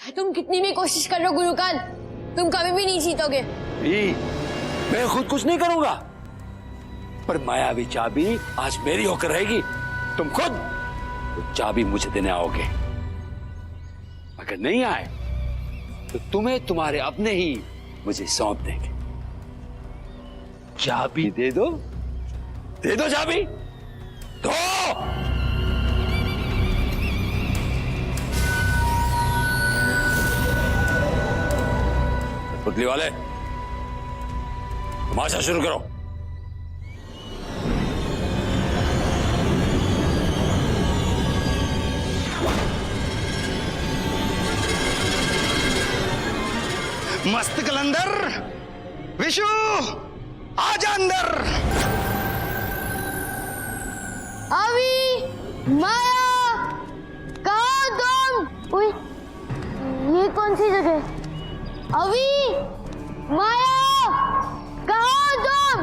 तुम कितनी भी कोशिश कर लो गुरुकाल, तुम कभी भी नहीं जीतोगे। मैं खुद कुछ नहीं करूंगा, पर मायावी चाबी आज मेरी होकर रहेगी। तुम खुद तो चाबी मुझे देने आओगे। अगर नहीं आए तो तुम्हें तुम्हारे अपने ही मुझे सौंप देंगे। चाबी दे दो चाबी दो। पुतली वाले, तमाशा शुरू करो। मस्त कलंदर, विशु आजा अंदर। अभी, माया, कहाँ तुम? उई, ये कौन सी जगह? अभी, माया, कहाँ तुम?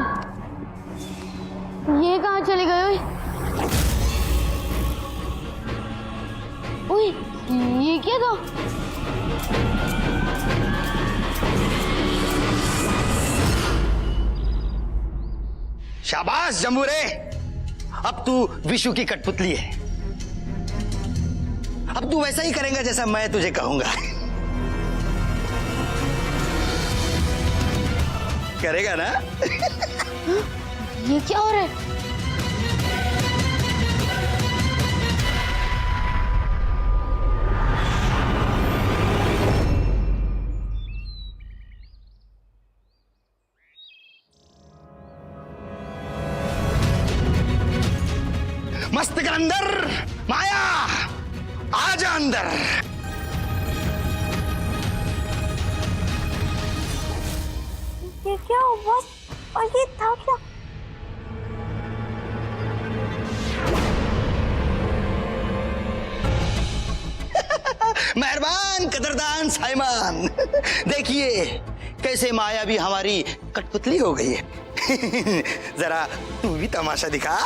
ये कहाँ चले गए? उई, ये क्या था? शाबाश जम्बूरे, अब तू विशु की कठपुतली है। अब तू वैसा ही करेगा जैसा मैं तुझे कहूंगा। करेगा ना? ये क्या हो रहा है? मस्त कलंदर, माया आजा अंदर। ये क्या हुआ? और ये था क्या? मेहरबान कदरदान साइमन, देखिए कैसे माया भी हमारी कठपुतली हो गई है। जरा तू भी तमाशा दिखा।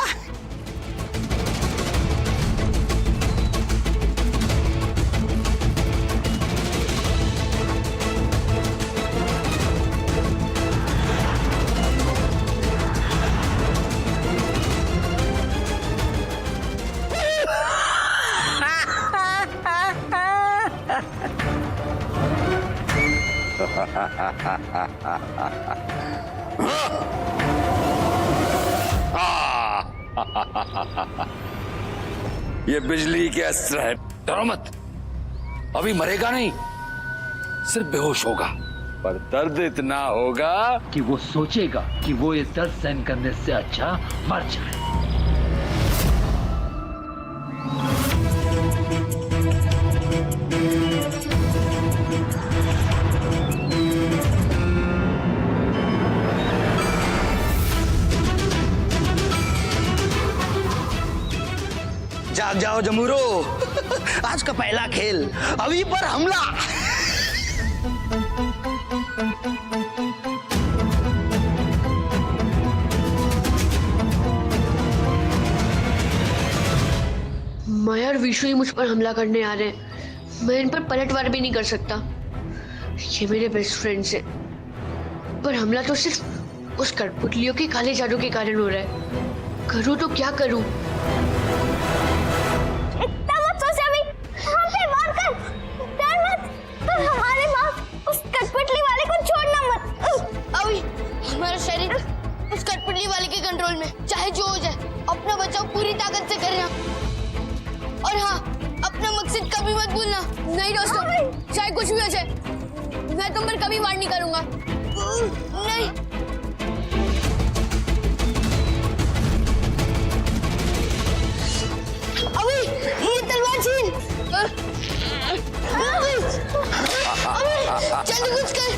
ये बिजली के अस्त्र है, डरो मत। अभी मरेगा नहीं, सिर्फ बेहोश होगा, पर दर्द इतना होगा कि वो सोचेगा कि वो ये दर्द सहन करने से अच्छा मर जाए। जाग जाओ जमूरो, आज का पहला खेल अभी पर हमला। माया और विशु ही मुझ पर हमला करने आ रहे हैं। मैं इन पर पलटवार भी नहीं कर सकता। ये मेरे बेस्ट फ्रेंड्स हैं, पर हमला तो सिर्फ उस कठपुतलियों के काले जादू के कारण हो रहा है। करूँ तो क्या करूँ? हमारा शरीर उस कठपुतली वाले के कंट्रोल में, चाहे जो हो जाए अपना बचाव पूरी ताकत से करना। और हाँ, अपना मकसद कभी मत भूलना। नहीं दोस्तों, चाहे कुछ भी हो जाए, मैं तुम पर कभी वार नहीं करूंगा। नहीं। अभी ये तलवार छीन। अभी जल्दी कुछ कर।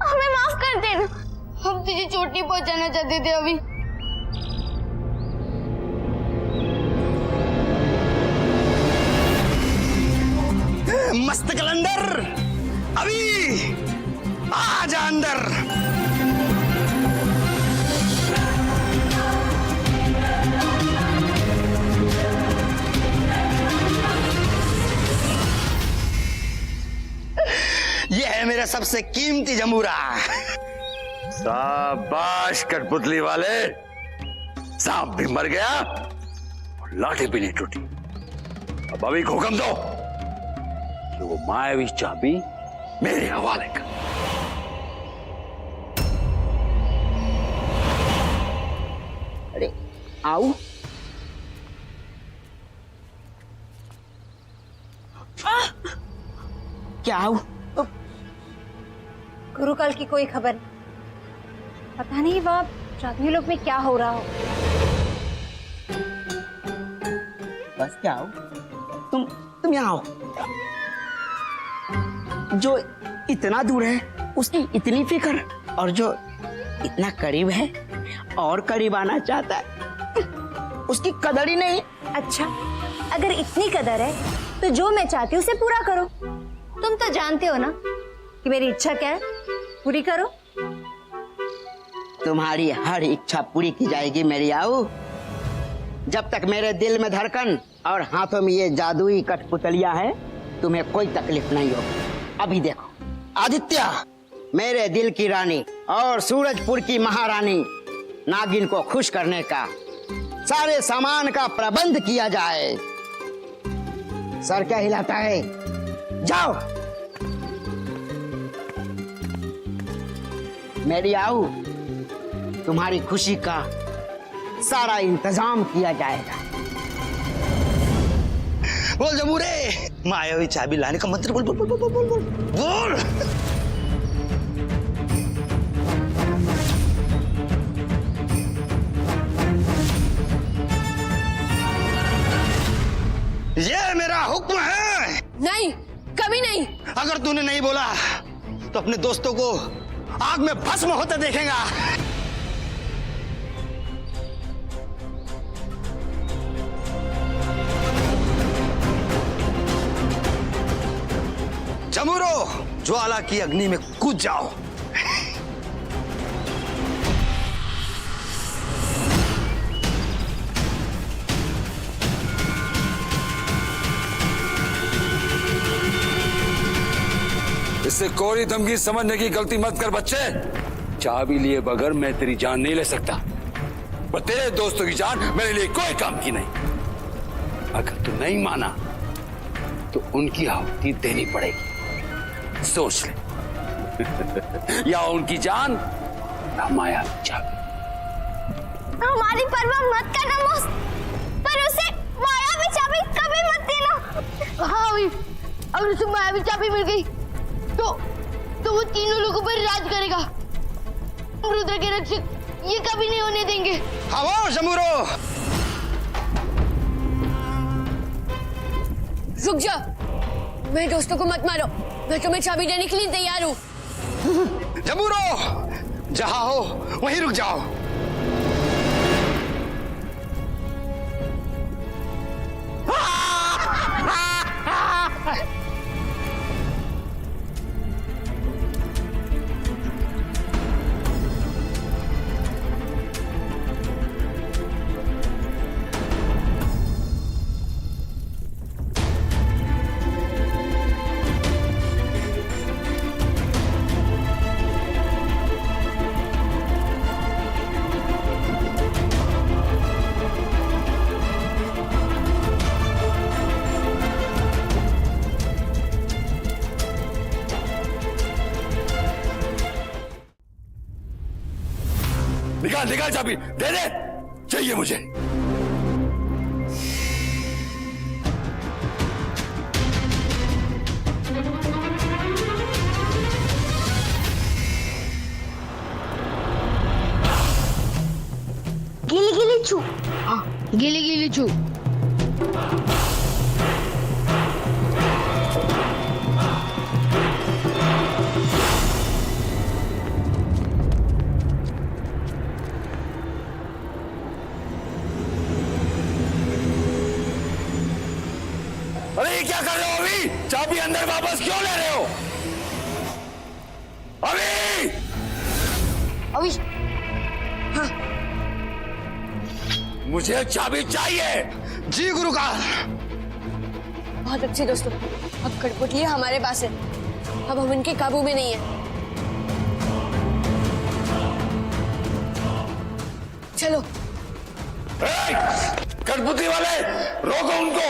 हमें माफ कर देना, हम तुझे चोट नहीं पहुंचाना चाहते थे। अभी मस्त कलंदर, अभी आजा अंदर। यह है मेरा सबसे कीमती जमूरा। शाबाश कठपुतली वाले, सांप भी मर गया और लाठी भी नहीं टूटी। अब अभी हुक्म दो कि वो मायावी चाबी मेरे हवाले कर। अरे आओ। क्या आओ? गुरुकाल की कोई खबर नहीं। पता नहीं वहाँ जादुई लोग में क्या हो रहा हो। बस क्या आओ? तुम यहाँ आओ। जो इतना दूर है उसकी इतनी फिक्र, और जो इतना करीब है और करीब आना चाहता है उसकी कदर ही नहीं। अच्छा, अगर इतनी कदर है तो जो मैं चाहती हूँ उसे पूरा करो। तुम तो जानते हो ना कि मेरी इच्छा क्या है, पूरी करो। तुम्हारी हर इच्छा पूरी की जाएगी मेरी आओ, जब तक मेरे दिल में धड़कन और हाथों में ये जादुई कठपुतलियां हैं, तुम्हें कोई तकलीफ नहीं होगी। अभी देखो आदित्य, मेरे दिल की रानी और सूरजपुर की महारानी नागिन को खुश करने का सारे सामान का प्रबंध किया जाए। सर क्या हिलाता है? जाओ। मेरी आओ, तुम्हारी खुशी का सारा इंतजाम किया जाएगा। बोल जमूरे, मायावी चाबी लाने का मंत्र बोल बोल बोल बोल बोल बोल बोल। ये मेरा हुक्म है। नहीं, कभी नहीं। अगर तूने नहीं बोला तो अपने दोस्तों को आग में भस्म होते देखेगा। जमूरो, ज्वाला की अग्नि में कूद जाओ। इससे कोरी धमकी समझने की गलती मत कर बच्चे। चाबी लिए बगैर मैं तेरी जान नहीं ले सकता, पर तेरे दोस्तों की जान मेरे लिए कोई काम की नहीं। अगर तू नहीं माना तो उनकी आहुति देनी पड़ेगी, सोच ले। या उनकी जान या माया चाबी। हमारी परवाह मत करना मौस, पर उसे मायावी चाबी कभी मत देना। हाँ भाई, अगर उसे मायावी चाबी मिल गई तो वो तीनों लोगों पर राज करेगा। रुद्र के रक्षक ये कभी नहीं होने देंगे। खाओ जमूरो। रुक जा, मेरे दोस्तों को मत मारो, मैं तुम्हें चाबी देने के लिए तैयार हूँ। जमूरो, जहां हो वहीं रुक जाओ। निकाल निकाल चाबी, दे दे, चाहिए मुझे। गिली गिली छू। हाँ, गिली गिली छू। अरे ये क्या कर रहे हो अभी? चाबी अंदर वापस क्यों ले रहे हो? अभी मुझे चाबी चाहिए। जी गुरुकाल। बहुत अच्छे दोस्तों, अब कठपुतली हमारे पास है, अब हम इनके काबू में नहीं है। चलो। कठपुतली वाले, रोको उनको।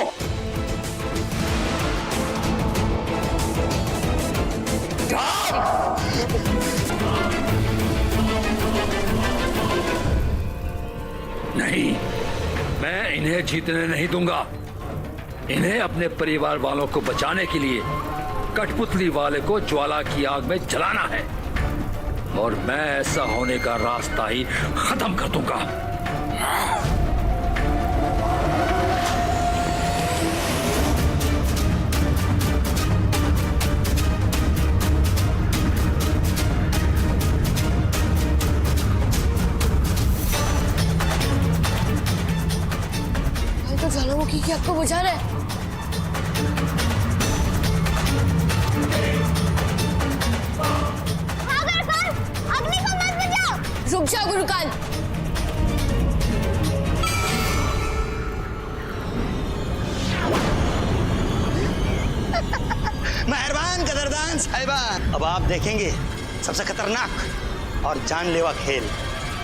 नहीं, मैं इन्हें जीतने नहीं दूंगा। इन्हें अपने परिवार वालों को बचाने के लिए कठपुतली वाले को ज्वाला की आग में जलाना है, और मैं ऐसा होने का रास्ता ही खत्म कर दूंगा। भाई तो ज्वालामुखी की आग को बुझा रहा है। अग्नि को मत बुझाओ। रुक जा गुरुकाल। मेहरबान कदरदान साहिबान, अब आप देखेंगे सबसे खतरनाक और जानलेवा खेल।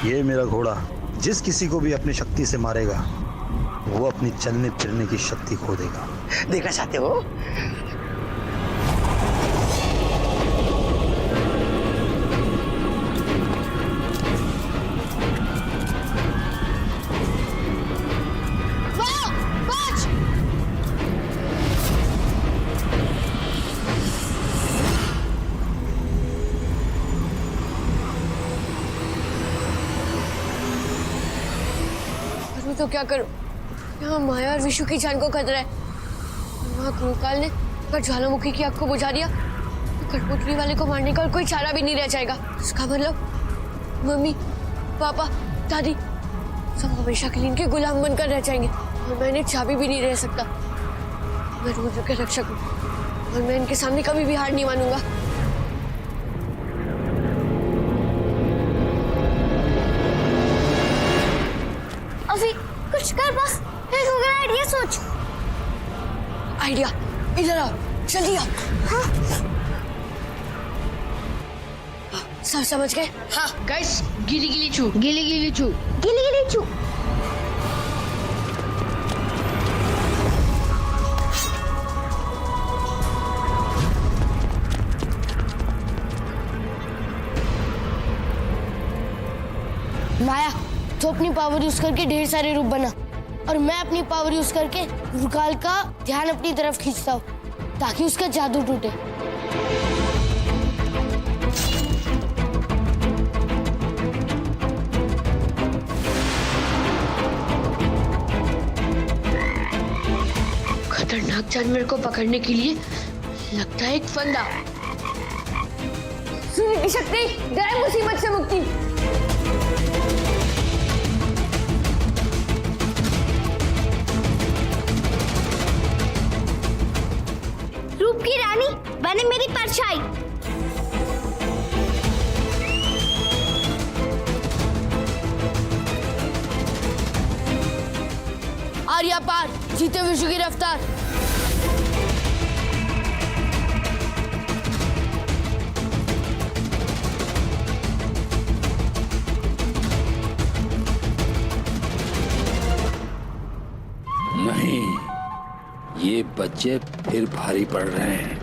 ये मेरा घोड़ा जिस किसी को भी अपनी शक्ति से मारेगा वो अपनी चलने फिरने की शक्ति खो देगा। देखना चाहते हो? तो क्या करूं? यहाँ माया और विशु की जान को खतरा है। वहाँ गुरुकाल ने अगर ज्वालामुखी की आग को बुझा दिया तो कठपुतली वाले को मारने का और कोई चारा भी नहीं रह जाएगा। उसका मतलब मम्मी, पापा, दादी सब हमेशा के लिए इनके गुलाम बनकर रह जाएंगे, और मैं इन्हें चाबी भी नहीं रह सकता। मैं रुद्र के रक्षक हूँ और मैं इनके सामने कभी भी हार नहीं मानूंगा। अभी कुछ कर, बस एक आइडिया सोच। आइडिया? इधर आओ, जल्दी आओ। हाँ? सब समझ गए? हाँ गाइस, गिली गिली छू, गिली गिली छू, गिली गिली छू। माया, तो अपनी पावर यूज करके ढेर सारे रूप बना, और मैं अपनी पावर यूज करके गुरुकाल का ध्यान अपनी तरफ खींचता हूँ ताकि उसका जादू टूटे। खतरनाक जानवर को पकड़ने के लिए लगता है एक फंदा। सूर्य की शक्ति, गए मुसीबत से मुक्ति। रूप की रानी बने मेरी परछाई। आर्या पार, जीते विशु की रफ्तार। नहीं, ये बच्चे फिर भारी पड़ रहे हैं।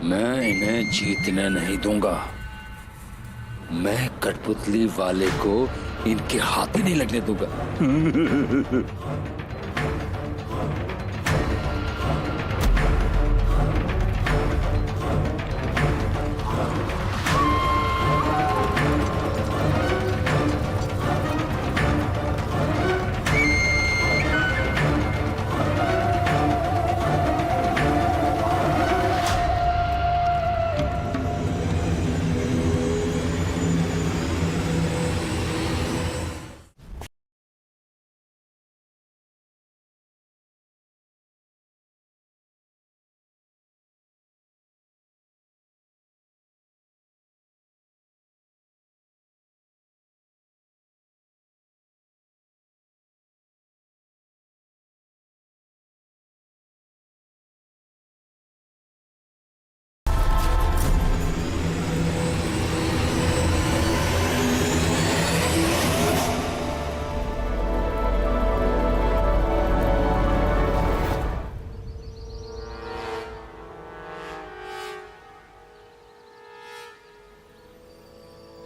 मैं इन्हें जीतने नहीं दूंगा। मैं कठपुतली वाले को इनके हाथ ही नहीं लगने दूंगा।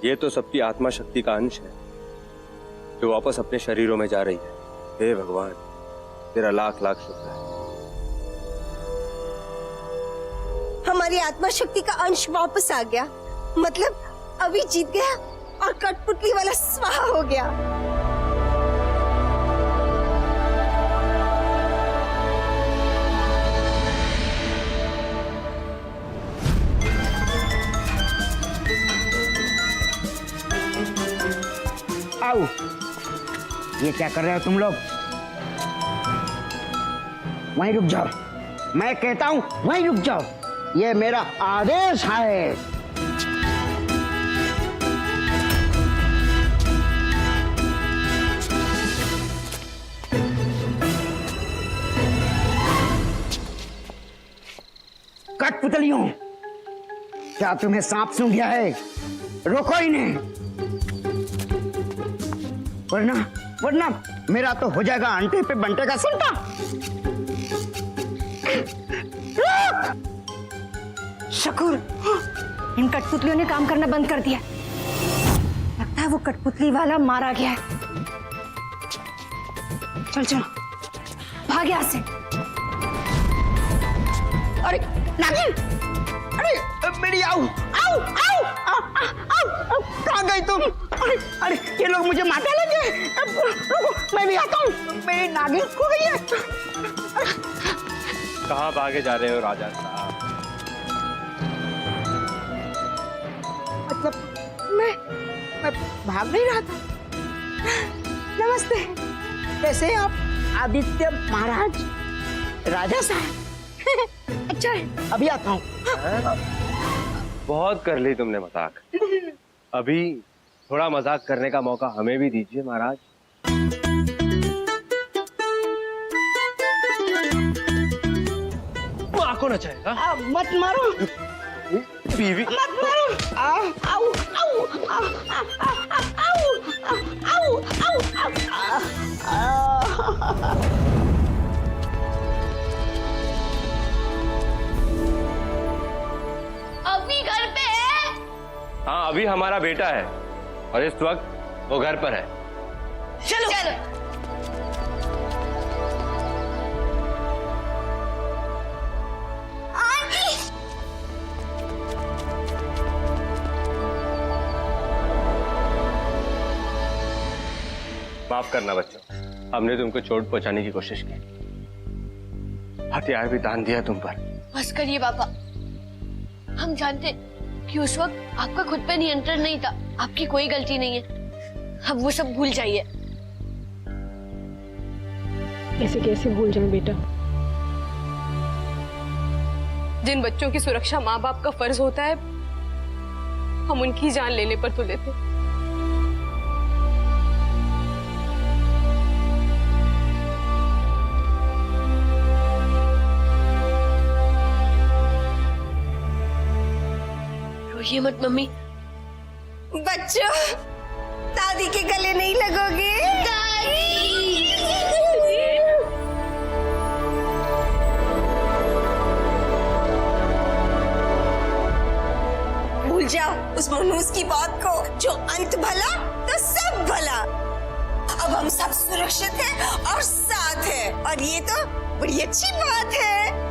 ये तो सबकी आत्मा शक्ति का अंश है जो वापस अपने शरीरों में जा रही है। हे भगवान, तेरा लाख लाख शुक्र है। हमारी आत्मा शक्ति का अंश वापस आ गया, मतलब अभी जीत गया और कठपुतली वाला स्वाहा हो गया। आओ, ये क्या कर रहे हो तुम लोग? वहीं रुक जाओ, मैं कहता हूं वहीं रुक जाओ, ये मेरा आदेश है। कठपुतलियों, क्या तुम्हें सांप सूंघ गया है? रोको इन्हें, वरना मेरा तो हो जाएगा आंटे पे बंटे का सुल्तान। शकूर, इन कठपुतलियों ने काम करना बंद कर दिया। लगता है वो कठपुतली वाला मारा गया है। चल चलो, भाग यहाँ से। अरे नागिन, अरे मेरी आओ आओ आओ आओ आओ, कहाँ गई तुम? अरे ये लोग मुझे मारने लगे। रुको, मैं भी आता हूँ। मेरी नागिन खो गई है। कहाँ भागे जा रहे हो राजा साहब? मतलब मैं भाग नहीं रहा था। नमस्ते, कैसे आप आदित्य महाराज? राजा साहब अच्छा है, अभी आता हूँ। बहुत कर ली तुमने मजाक। अभी थोड़ा मजाक करने का मौका हमें भी दीजिए महाराज। माँ को नचाएगा? मत मारो, बीवी मत मारो। आओ आओ आओ आओ आओ आओ आओ। अभी घर पे है? हाँ, अभी हमारा बेटा है और इस वक्त वो घर पर है। चलो चलो। माफ करना बच्चों, हमने तुमको चोट पहुंचाने की कोशिश की, हथियार भी तान दिया तुम पर। बस करिए पापा, हम जानते कि उस वक्त आपका खुद पे नियंत्रण नहीं था, आपकी कोई गलती नहीं है। अब वो सब भूल जाइए। ऐसे कैसे भूल जाएं बेटा? जिन बच्चों की सुरक्षा माँ बाप का फर्ज होता है, हम उनकी जान लेने पर तुले थे। रोइए मत मम्मी। बच्चों, दादी के गले नहीं लगोगे? भूल जाओ उस मनूस की बात को, जो अंत भला तो सब भला। अब हम सब सुरक्षित हैं और साथ हैं, और ये तो बड़ी अच्छी बात है।